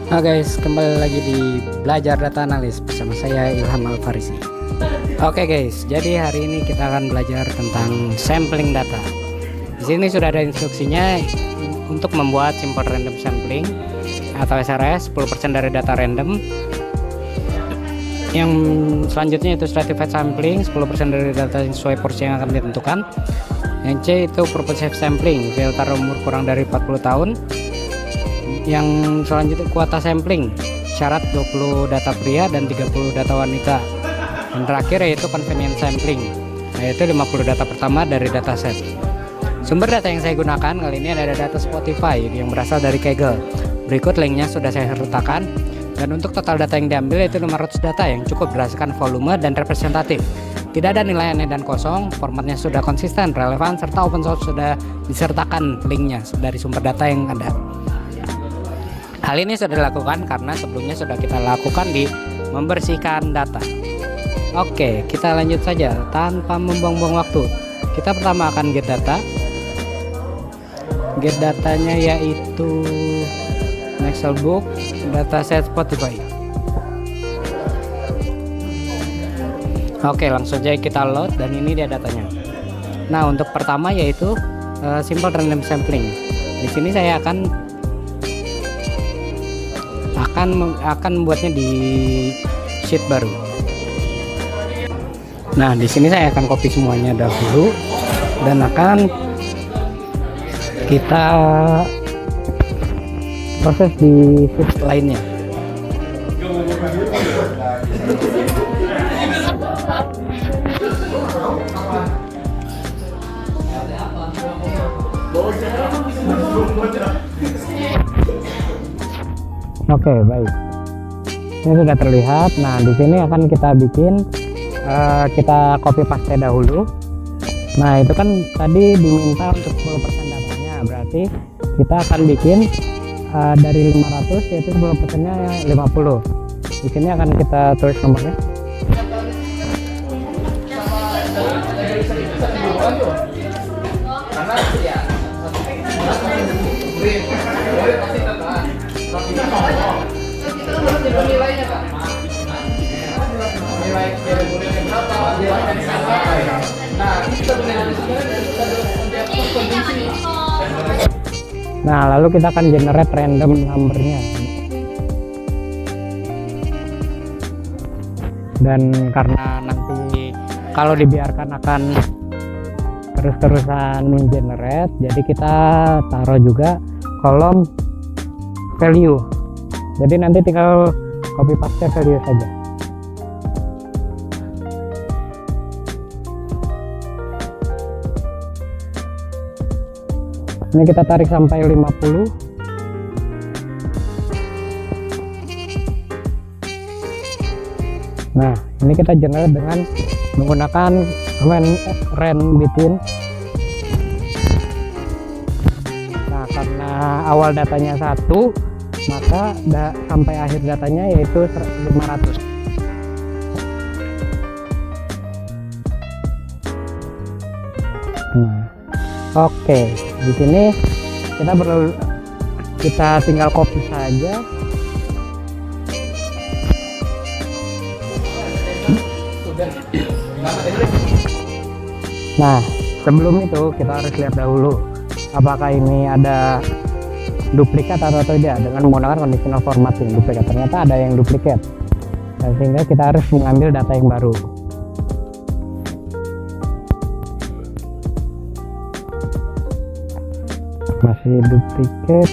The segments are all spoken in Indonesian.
Guys, kembali lagi di Belajar Data Analis bersama saya Ilham Alfarisi. Oke guys, jadi hari ini kita akan belajar tentang sampling data. Di sini sudah ada instruksinya untuk membuat simple random sampling atau SRS 10% dari data random. Yang selanjutnya itu stratified sampling 10% dari data sesuai porsi yang akan ditentukan. Yang C itu purposive sampling, filter umur kurang dari 40 tahun. Yang selanjutnya kuota sampling, syarat 20 data pria dan 30 data wanita. Yang terakhir yaitu convenience sampling, yaitu 50 data pertama dari dataset. Sumber data yang saya gunakan kali ini ada data Spotify yang berasal dari Kaggle. Berikut linknya sudah saya sertakan. Dan untuk total data yang diambil yaitu 500 data yang cukup berdasarkan volume dan representatif. Tidak ada nilai aneh dan kosong, formatnya sudah konsisten, relevan, serta open source sudah disertakan linknya dari sumber data yang ada. Hal ini sudah dilakukan karena sebelumnya sudah kita lakukan di membersihkan data. Oke, kita lanjut saja tanpa membuang-buang waktu. Kita pertama akan get data. Get datanya yaitu Excel book, dataset Spotify. Oke, langsung aja kita load dan ini dia datanya. Nah, untuk pertama yaitu simple random sampling. Di sini saya akan membuatnya di sheet baru. Nah, di sini saya akan copy semuanya dahulu dan akan kita proses di sheet lainnya. Oke, baik. Ini sudah terlihat. Nah, di sini akan kita bikin kita copy paste dahulu. Nah, itu kan tadi diminta untuk 10% datanya, berarti kita akan bikin dari 500 yaitu 10%-nya 50. Di sini akan kita tulis nomornya. Nah, lalu kita akan generate random numbernya. Dan karena nanti kalau dibiarkan akan terus-terusan generate, jadi kita taruh juga kolom value. Jadi nanti tinggal copy paste value saja. Ini kita tarik sampai 50. Nah, ini kita generate dengan menggunakan command rand between. Nah, karena awal datanya 1, maka sampai akhir datanya yaitu 500. Nah, oke, di sini kita tinggal copy saja. Nah, sebelum itu kita harus lihat dahulu apakah ini ada duplikat atau tidak dengan menggunakan conditional formatting. Duplikat, ternyata ada yang duplikat, dan sehingga kita harus mengambil data yang baru. Masih duplikat.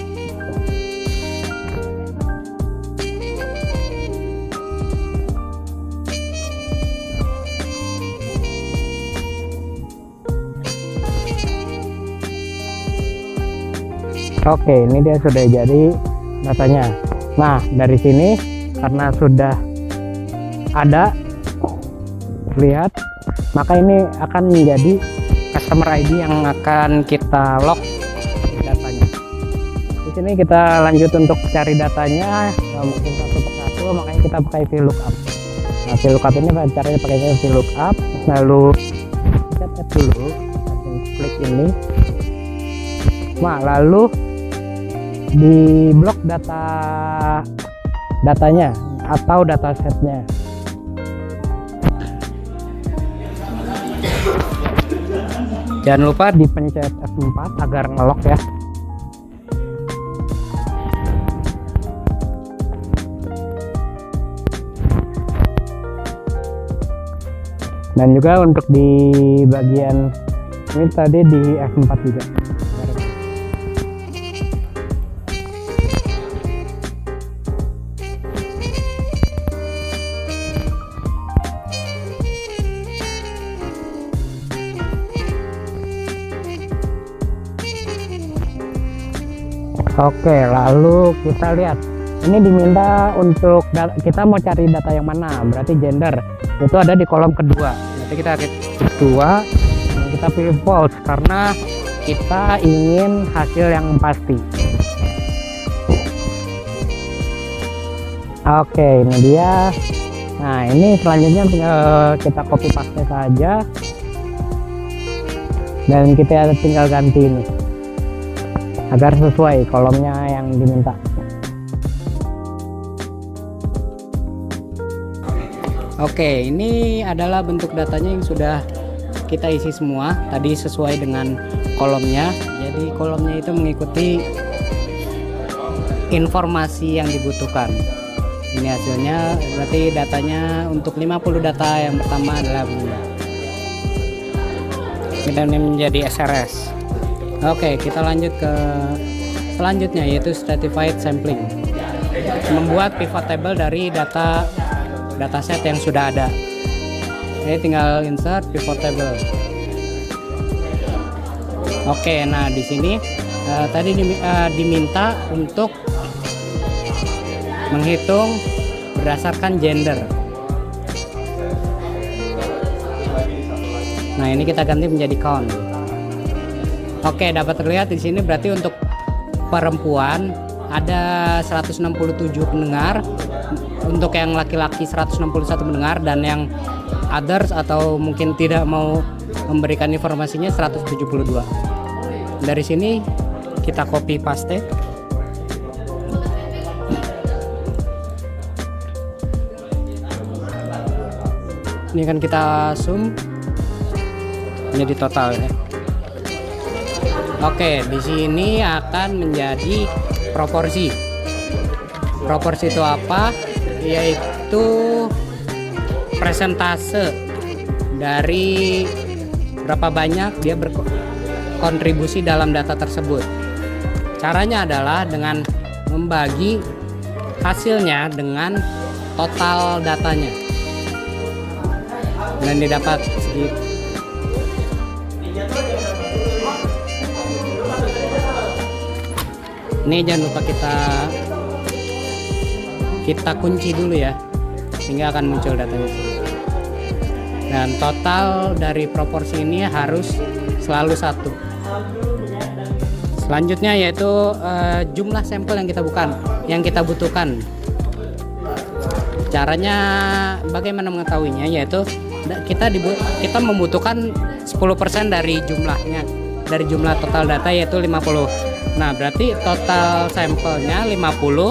Oke, ini dia sudah jadi datanya. Nah, dari sini karena sudah ada lihat, maka ini akan menjadi customer ID yang akan kita lock datanya. Di sini kita lanjut untuk cari datanya, mungkin satu persatu, makanya kita pakai VLOOKUP. Nah, VLOOKUP ini caranya pakai VLOOKUP, lalu kita add dulu, klik ini. Nah, lalu di blok data datanya atau datasetnya. Jangan lupa dipencet F4 agar ngelok ya. Dan juga untuk di bagian ini tadi di F4 juga. Oke, lalu kita lihat ini diminta untuk kita mau cari data yang mana, berarti gender itu ada di kolom kedua. Nanti kita klik kedua dan kita pilih false karena kita ingin hasil yang pasti. Oke, ini dia. Nah, ini selanjutnya tinggal kita copy paste saja dan kita tinggal ganti ini agar sesuai kolomnya yang diminta. Oke, ini adalah bentuk datanya yang sudah kita isi semua tadi sesuai dengan kolomnya. Jadi kolomnya itu mengikuti informasi yang dibutuhkan. Ini hasilnya, berarti datanya untuk 50 data yang pertama adalah begini. Dan ini menjadi SRS. Oke, kita lanjut ke selanjutnya yaitu stratified sampling. Membuat pivot table dari dataset yang sudah ada. Jadi tinggal insert pivot table. Oke, nah di sini tadi diminta untuk menghitung berdasarkan gender. Nah, ini kita ganti menjadi count. Oke, dapat terlihat di sini berarti untuk perempuan ada 167 pendengar, untuk yang laki-laki 161 pendengar, dan yang others atau mungkin tidak mau memberikan informasinya 172. Dari sini kita copy paste. Ini kan kita zoom menjadi total ya. Oke, di sini akan menjadi proporsi. Proporsi itu apa? Yaitu persentase dari berapa banyak dia berkontribusi dalam data tersebut. Caranya adalah dengan membagi hasilnya dengan total datanya. Dan didapat segitu. Ini jangan lupa kita kunci dulu ya, sehingga akan muncul datanya. Dan total dari proporsi ini harus selalu 1. Selanjutnya yaitu jumlah sampel yang kita butuhkan. Caranya bagaimana mengetahuinya, yaitu kita membutuhkan 10% dari jumlahnya, dari jumlah total data yaitu 50. Nah, berarti total sampelnya 50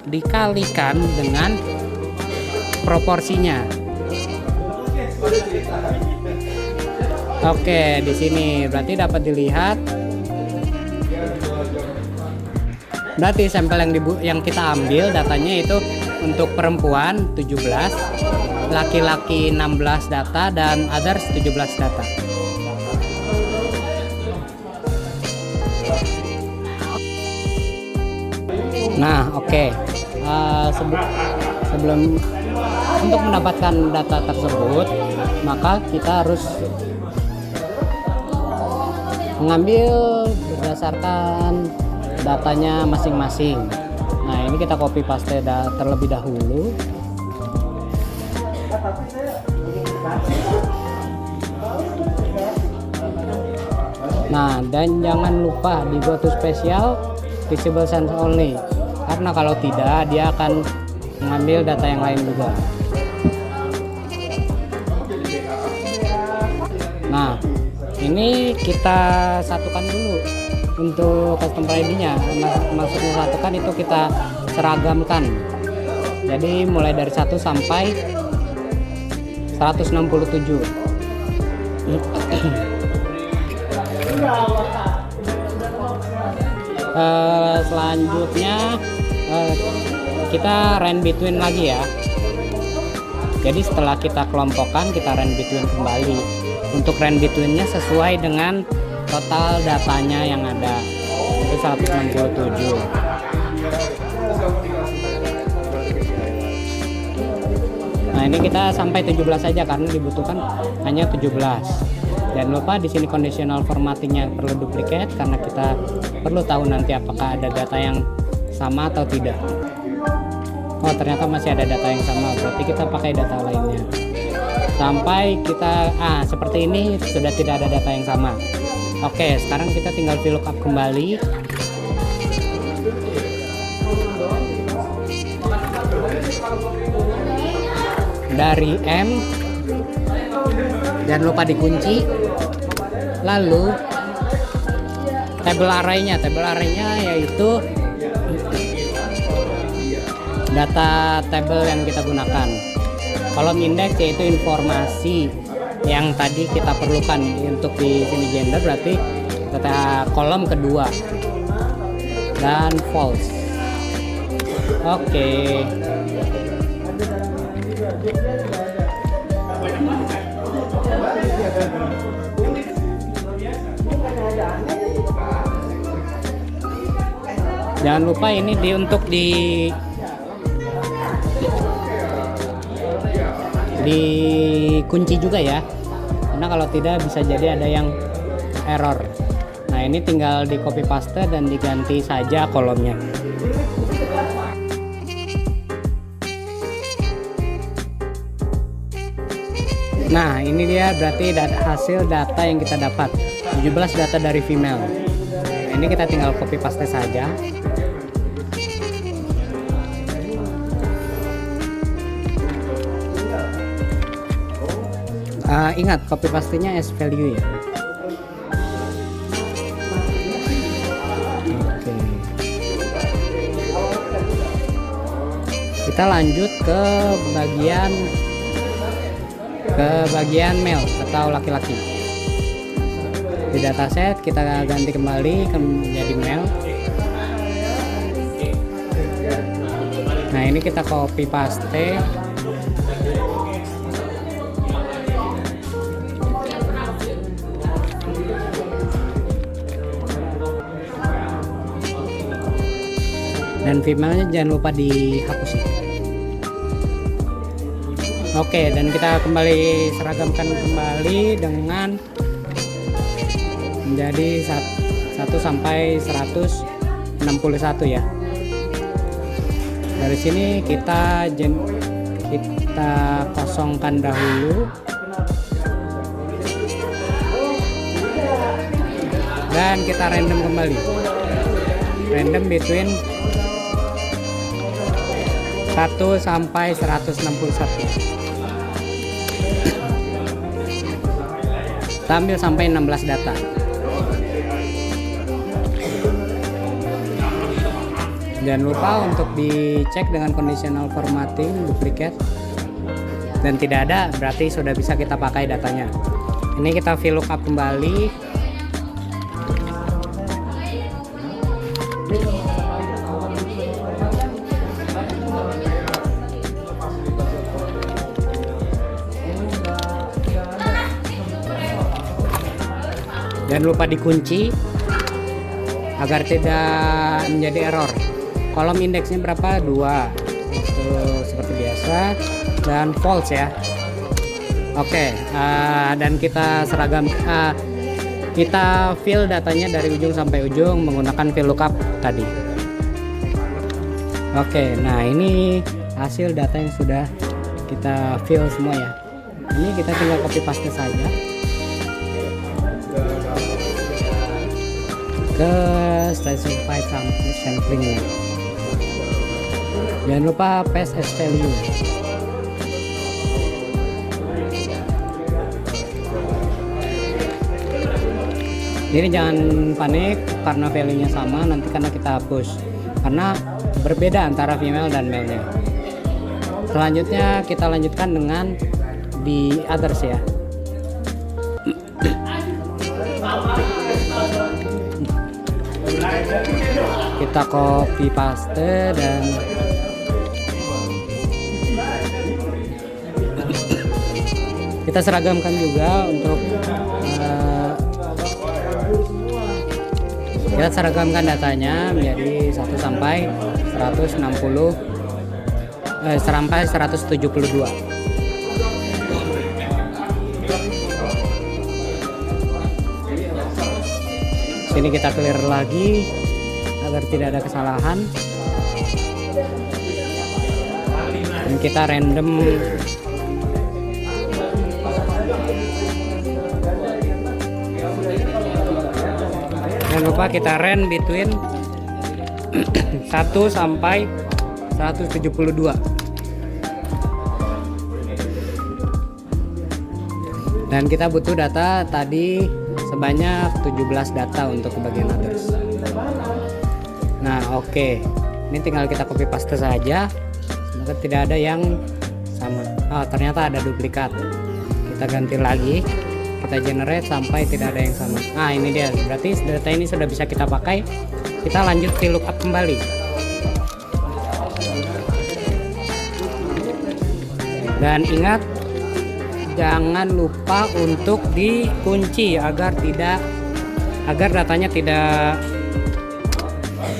dikalikan dengan proporsinya. Oke, di sini berarti dapat dilihat. Berarti sampel yang kita ambil datanya itu untuk perempuan 17, laki-laki 16 data, dan others 17 data. Nah, oke. Sebelum untuk mendapatkan data tersebut, maka kita harus mengambil berdasarkan datanya masing-masing. Nah, ini kita copy paste terlebih dahulu. Nah, dan jangan lupa di go to special visible sense only, karena kalau tidak dia akan mengambil data yang lain juga. Nah, ini kita satukan dulu untuk custom ID-nya. Maksudnya satukan itu kita seragamkan. Jadi mulai dari 1 sampai 167. Selanjutnya kita range between lagi ya. Jadi setelah kita kelompokkan, kita range between kembali. Untuk range betweennya sesuai dengan total datanya yang ada, itu 167. Nah, ini kita sampai 17 saja karena dibutuhkan hanya 17. Jangan lupa di sini conditional formattingnya perlu duplicate karena kita perlu tahu nanti apakah ada data yang sama atau tidak. Oh, ternyata masih ada data yang sama, berarti kita pakai data lainnya. Sampai kita seperti ini sudah tidak ada data yang sama. Oke, sekarang kita tinggal VLOOKUP kembali. Dari M, jangan lupa dikunci. Lalu table array-nya yaitu data table yang kita gunakan. Kolom indeks yaitu informasi yang tadi kita perlukan. Untuk di sini gender berarti data kolom kedua dan false. Oke. Jangan lupa ini untuk dikunci juga ya, karena kalau tidak bisa jadi ada yang error. Nah, ini tinggal di copy paste dan diganti saja kolomnya. Nah, ini dia berarti hasil data yang kita dapat, 17 data dari female. Nah, ini kita tinggal copy paste saja. Ingat, copy paste-nya as value ya. Oke. Kita lanjut ke bagian male atau laki-laki. Di dataset kita ganti kembali menjadi male. Nah, ini kita copy paste. Dan female-nya jangan lupa dihapus ya. Oke, dan kita kembali seragamkan kembali dengan menjadi 1 sampai 161 ya. Dari sini kita kosongkan dahulu dan kita random kembali. Random between 1 sampai 161. Kita ambil sampai 16 data. Jangan lupa untuk dicek dengan conditional formatting duplicate, dan tidak ada berarti sudah bisa kita pakai datanya. Ini kita VLOOKUP kembali. Jangan lupa dikunci agar tidak menjadi error. Kolom indeksnya berapa? 2. Itu seperti biasa, dan false ya. Oke, dan kita kita fill datanya dari ujung sampai ujung menggunakan VLOOKUP tadi. Oke, nah ini hasil data yang sudah kita fill semua ya. Ini kita tinggal copy paste saja ke specified sampling. Jangan lupa paste as value. Jadi jangan panik karena value-nya sama, nanti karena kita hapus karena berbeda antara female dan male-nya. Selanjutnya kita lanjutkan dengan di others ya. Kita copy paste dan kita seragamkan juga untuk kita seragamkan datanya menjadi 1 sampai 160 sampai 172. Sini kita clear lagi agar tidak ada kesalahan. Dan kita random jangan lupa kita random between 1 sampai 172. Dan kita butuh data tadi sebanyak 17 data untuk bagian others. Nah, oke. Ini tinggal kita copy paste saja. Semoga tidak ada yang sama. Oh, ternyata ada duplikat. Kita ganti lagi. Kita generate sampai tidak ada yang sama. Nah, ini dia. Berarti data ini sudah bisa kita pakai. Kita lanjut VLOOKUP kembali. Dan ingat, jangan lupa untuk dikunci agar datanya tidak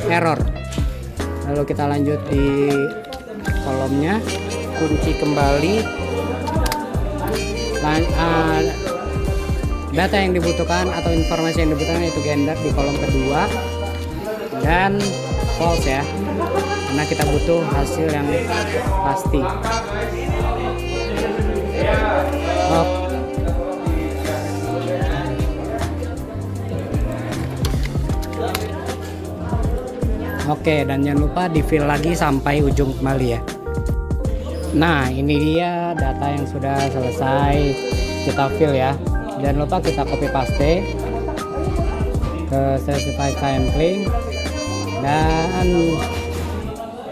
error. Lalu kita lanjut di kolomnya, kunci kembali data yang dibutuhkan atau informasi yang dibutuhkan, itu gender di kolom kedua, dan false ya, karena kita butuh hasil yang pasti. Oke, dan jangan lupa di fill lagi sampai ujung kembali ya. Nah, ini dia data yang sudah selesai kita fill ya. Jangan lupa kita copy paste ke specified sampling dan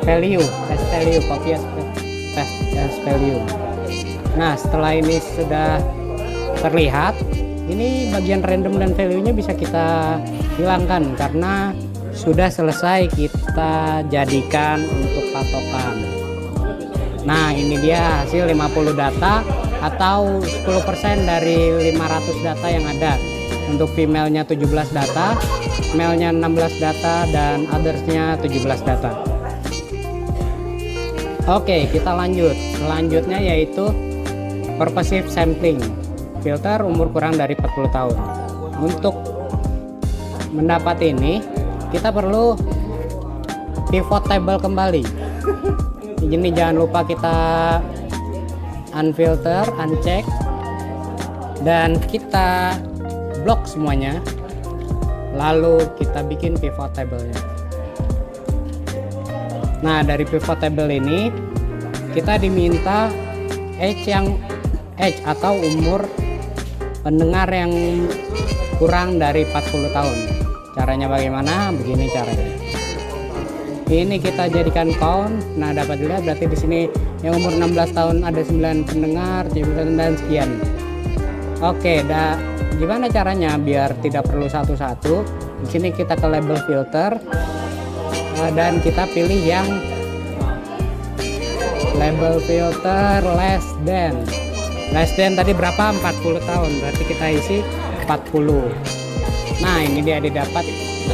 value, as value, copy as value. Nah, setelah ini sudah terlihat, ini bagian random dan value-nya bisa kita hilangkan karena sudah selesai kita jadikan untuk patokan. Nah, ini dia hasil 50 data atau 10% dari 500 data yang ada. Untuk female-nya 17 data, male-nya 16 data, dan others-nya 17 data. Oke, kita lanjut. Selanjutnya yaitu purposive sampling, filter umur kurang dari 40 tahun. Untuk mendapat ini kita perlu pivot table kembali. Ini jangan lupa kita unfilter, uncheck, dan kita blok semuanya. Lalu kita bikin pivot table-nya. Nah, dari pivot table ini kita diminta age atau umur pendengar yang kurang dari 40 tahun. Caranya bagaimana? Begini caranya. Ini kita jadikan count. Nah, dapat dilihat berarti di sini yang umur 16 tahun ada 9 pendengar, 9 sekian. Oke, gimana caranya biar tidak perlu satu-satu? Di sini kita ke label filter dan kita pilih yang label filter less than. Less than tadi berapa? 40 tahun. Berarti kita isi 40. Nah, ini dia didapat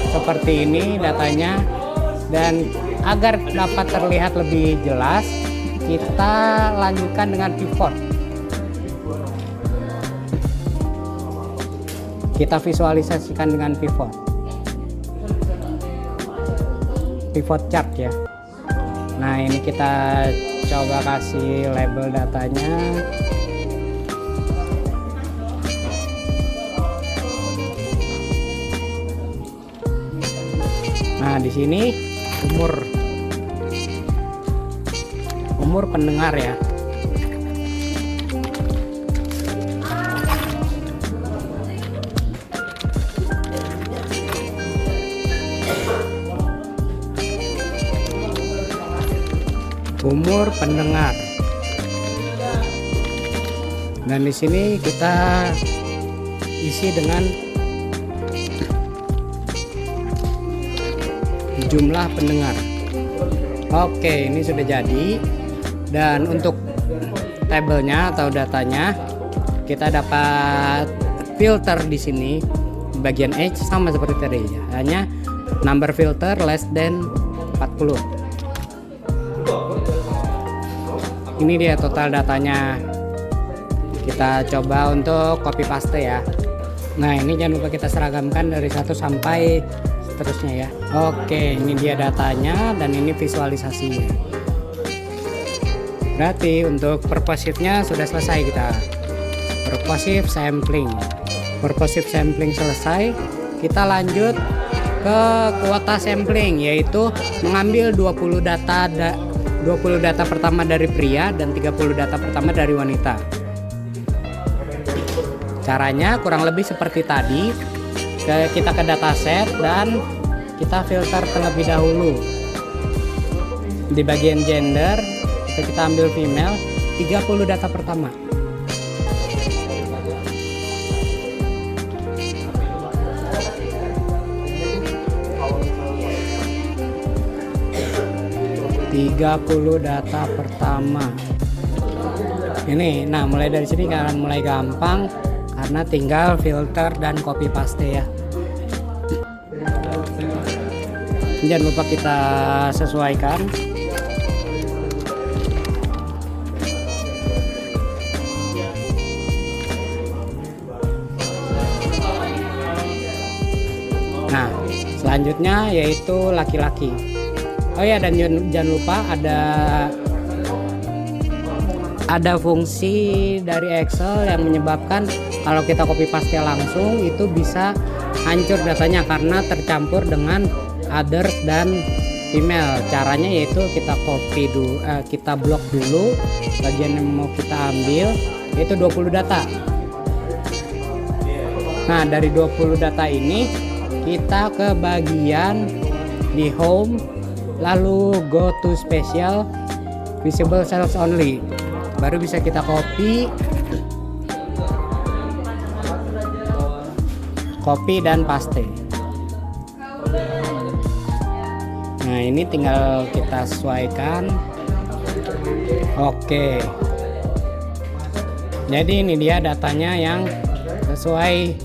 seperti ini datanya. Dan agar dapat terlihat lebih jelas, kita lanjutkan dengan pivot. Kita visualisasikan dengan pivot chart ya. Nah, ini kita coba kasih label datanya. Nah, di sini umur pendengar ya. Umur pendengar. Dan di sini kita isi dengan jumlah pendengar. Oke, ini sudah jadi. Dan untuk tabelnya atau datanya, kita dapat filter di sini. Bagian edge sama seperti tadi, hanya number filter less than 40. Ini dia total datanya. Kita coba untuk copy paste ya. Nah, ini jangan lupa kita seragamkan dari 1 sampai seterusnya ya. Oke, ini dia datanya dan ini visualisasinya. Berarti untuk purposive-nya sudah selesai kita. Purposive sampling. Purposive sampling selesai. Kita lanjut ke kuota sampling, yaitu mengambil 20 data pertama dari pria dan 30 data pertama dari wanita. Caranya kurang lebih seperti tadi. Kita ke dataset dan kita filter terlebih dahulu. Di bagian gender kita ambil female, 30 data pertama. Data pertama. Ini, nah mulai dari sini akan mulai gampang karena tinggal filter dan copy paste ya. Jangan lupa kita sesuaikan. Nah, selanjutnya yaitu laki-laki. Oh ya, dan jangan lupa ada fungsi dari Excel yang menyebabkan kalau kita copy paste langsung itu bisa hancur datanya karena tercampur dengan others dan female. Caranya yaitu kita copy dulu, kita blok dulu bagian yang mau kita ambil, yaitu 20 data. Nah, dari 20 data ini kita ke bagian di home, lalu go to special, visible cells only, baru bisa kita copy dan paste. Nah, ini tinggal kita sesuaikan. Oke, jadi ini dia datanya yang sesuai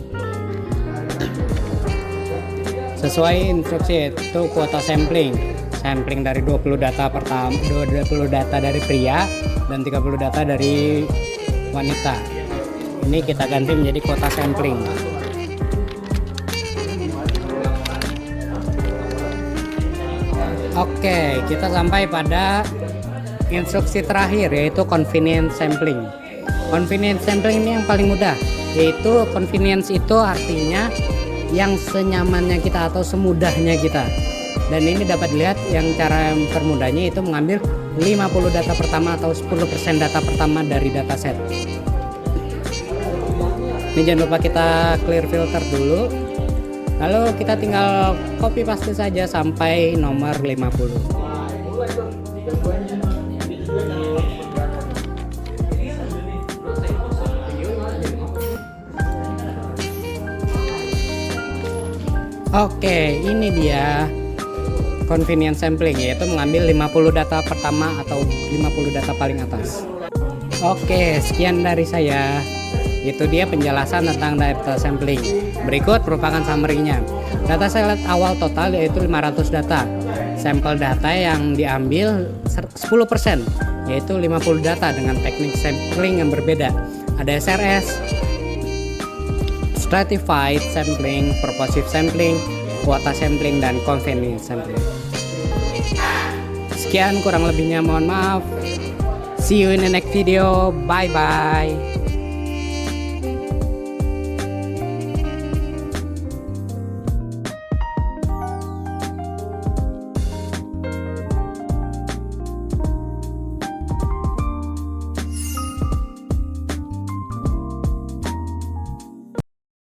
instruksi, yaitu kuota sampling dari 20 data pertama, 20 data dari pria dan 30 data dari wanita. Ini kita ganti menjadi kuota sampling. Oke, kita sampai pada instruksi terakhir, yaitu convenience sampling. Convenience sampling ini yang paling mudah, yaitu convenience itu artinya yang senyamannya kita atau semudahnya kita. Dan ini dapat dilihat yang cara yang termudahnya itu mengambil 50 data pertama atau 10% data pertama dari dataset. Ini jangan lupa kita clear filter dulu. Lalu kita tinggal copy paste saja sampai nomor 50. Oke, ini dia convenience sampling, yaitu mengambil 50 data pertama atau 50 data paling atas. Oke, sekian dari saya. Itu dia penjelasan tentang data sampling. Berikut merupakan summary-nya. Data set awal total yaitu 500 data. Sampel data yang diambil 10%, yaitu 50 data dengan teknik sampling yang berbeda. Ada SRS, stratified sampling, purposive sampling, kuota sampling, dan convenience sampling. Sekian, kurang lebihnya mohon maaf. See you in the next video. Bye bye.